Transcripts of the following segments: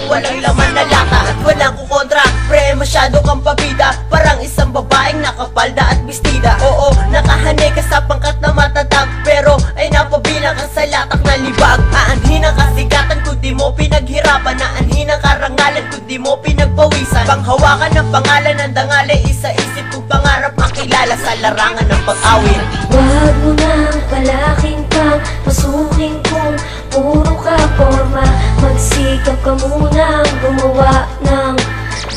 lang walang laman na lata at walang kukontra. Pre, masyado kang pabida, parang isang babaeng nakapalda at bestida. Oo, nakahanay ka sa pangkat na matatag, pero ay napabilang ka sa latak na libag. Aanhin ang kasikatan kung di mo pinaghirapan, aanhin ang karangalan kung di mo pinagpawisan. Panghawakan ng pangalan ng dangalay, isa-isip kong pangarap makilala sa larangan ng pag-awit. Wag mo nang palaking pang pasukin kung puro ka forma. Magsikap ka munang gumawa ng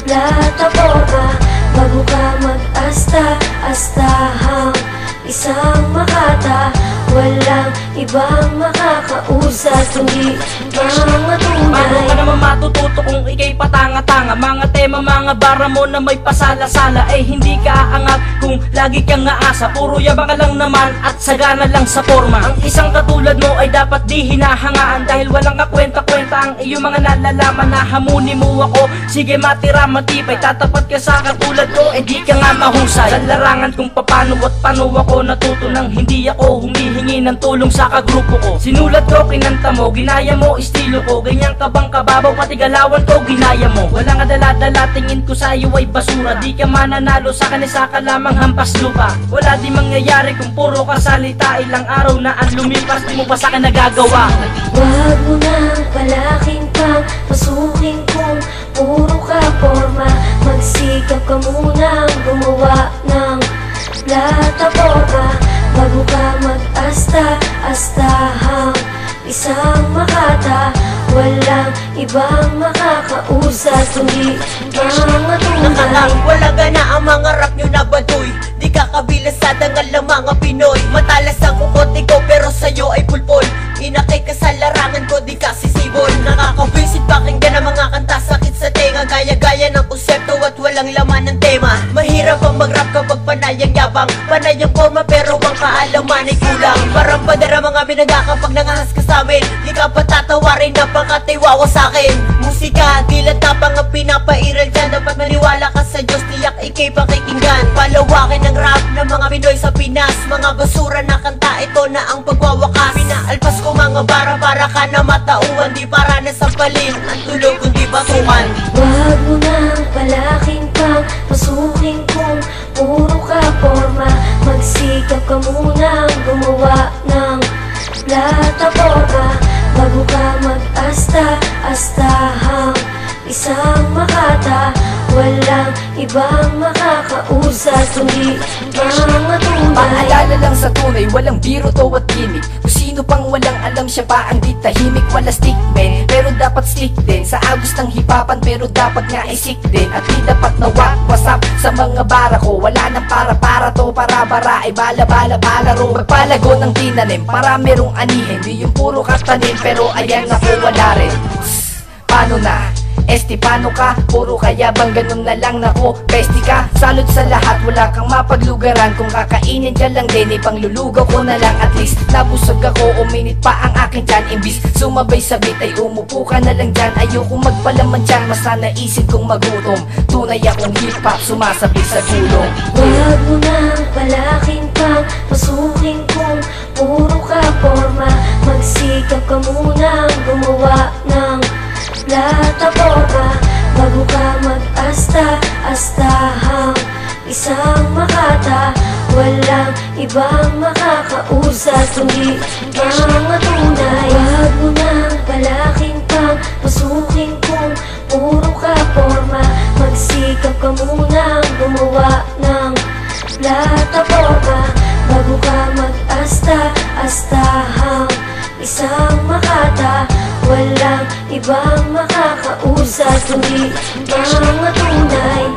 plataforma bago ka mag-asta-astahang isang makata. Walang ibang makakausap kundi mga tunay. Paano ka naman matututo kung ikay patanga-tanga? Mga tema, mga bara mo na may pasala-sala, eh hindi ka aangat kung lagi kang aasa. Puro yabang ka lang naman at sagana lang sa forma. Ang isang katulad mo ay dapat di hinahangaan, dahil walang kakwenta-kwenta ang iyong mga nalalaman. Na hamunin mo ako, sige matira matibay, tatapat ka sa katulad ko, eh di ka nga mahusay. Sa larangan kung papano at paano ako natuto nang hindi ako humihingi ng tulong sa kagrupo ko. Sinulat ko, kinanta mo, ginaya mo estilo ko. Ganyan ka bang kababaw, pati galawan ko ginaya mo. Walang kadala-dala, tingin ko sa'yo ay basura. Di ka mananalo sa kanisa ka lamang hampas lupa. Wala di mangyayari kung puro ka salita. Ilang araw na ang lumipas, di mo pa sa'kin nagagawa. Wag mo nang palaking pang pasukin kung puro ka forma. Magsikap ka munang gumawa ng plataforma bago ka mag-asta-astahang isang makata. Walang ibang makakausap kundi mga tunay. Wala na ang mga rap nyo na baduy, di ka kabilang sa dangal ng mga Pinoy. Matalas ang kukote ko pero sa'yo ay pulpol. Inakay ka sa larangan ko, di ka sisibol. Nakakabisit pakinggan ang mga kanta, sakit sa tenga. Gaya-gaya ng konsepto at walang laman ng tema. Mahirap ang mag-rap kapag panay ang yabang, panay ang forma pero ang kaalaman ay kulang. Parang padara mga binaga kapag nangahas ka sa'min, di ka patatawarin na pangkatiwawa sa'kin. Musika, dilat tapang ang pinapairal dyan. Dapat maniwala ka sa Diyos, tiyak ikay pakikinggan. Palawakin ang rap ng mga Pinoy sa Pinas. Mga basura na kanta, ito na ang pagwawakas. Pinaalpas ko mga bara para ka na matauhan, di para na sampalin ang tulog kundi batukan. Wag mo nang palaking pang pasukin kung puro ka forma. Magsikap ka munang gumawa ng plataforma bago ka mag-asta-astahang isang makata. Walang ibang makakausap kundi mga tunay. Paalala lang sa tunay, walang biro to at gimmick. Kung sino pang walang alam, siya pa ang di tahimik. Wala stick men, pero dapat stick din sa agos ng hipapan, pero dapat nga isik din. At di dapat na wasap sa mga bara ko. Wala nang para-para to, para-bara ay bala-bala palaro. Magpalago ng tinanim para merong anihin, di yung puro katanim pero ayan ako wala rin. Paano na? Paano ka? Puro kayabang ganun na lang nako. Besti ka, salud sa lahat, wala kang mapaglugaran. Kung kakainin ka lang din, ipanglulugaw ko na lang. At least nabusog ako, uminit pa ang akin dyan. Imbis sumabay sa beat ay umupo ka na lang dyan. Ayoko magpalaman dyan, mas na naisip kong magutom. Tunay akong hip-hop, sumasabi sa gulong. Wag mo nang palaking pang pasukin kung puro ka forma. Magsikap ka munang gumawa ng plataforma bago ka mag-asta-astahang isang makata. Walang ibang makakausap kundi mga tunay. Wag mo nang palaking pang pasukin kung puro ka forma. Magsikap ka munang gumawa ng plataforma bago ka mag-asta-astahang isang makata. Walang ibang makakausap kundi mga tunay.